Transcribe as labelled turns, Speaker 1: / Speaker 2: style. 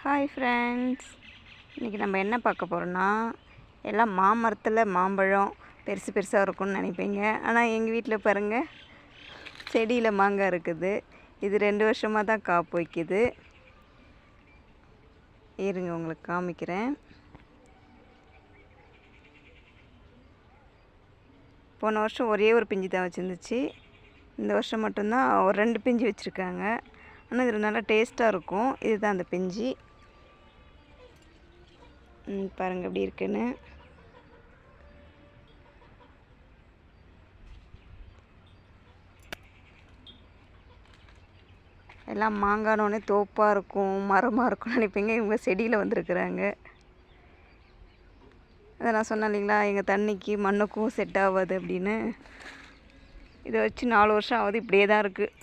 Speaker 1: Hi friends, இன்றைக்கி நம்ம என்ன பார்க்க போகிறோன்னா, எல்லாம் மாமரத்தில் மாம்பழம் பெருசு பெருசாக இருக்கும்னு நினைப்பீங்க. ஆனால் எங்கள் வீட்டில் பாருங்கள், செடியில் மாங்காய் இருக்குது. இது 2 வருஷமாக தான் காப்பு வைக்குது. இருங்க உங்களுக்கு காமிக்கிறேன். போன வருஷம் ஒரே ஒரு பிஞ்சு தான் வச்சுருந்துச்சு. இந்த வருஷம் மட்டும்தான் ஒரு 2 பிஞ்சு வச்சுருக்காங்க. ஆனால் இதில் நல்லா டேஸ்ட்டாக இருக்கும். இதுதான் அந்த பிஞ்சு. பாருங்கள் எப்படி இருக்குன்னு. எல்லாம் மாங்கானோடனே தோப்பாக இருக்கும், மரமாக இருக்கும்னு நினைப்பீங்க. இவங்க செடியில் வந்திருக்குறாங்க. அதை நான் சொன்னேன் இல்லைங்களா, எங்கள் தண்ணிக்கு மண்ணுக்கும் செட் ஆகாது அப்படின்னு. இதை வச்சு 4 வருஷம் ஆகுது, இப்படியே தான் இருக்குது.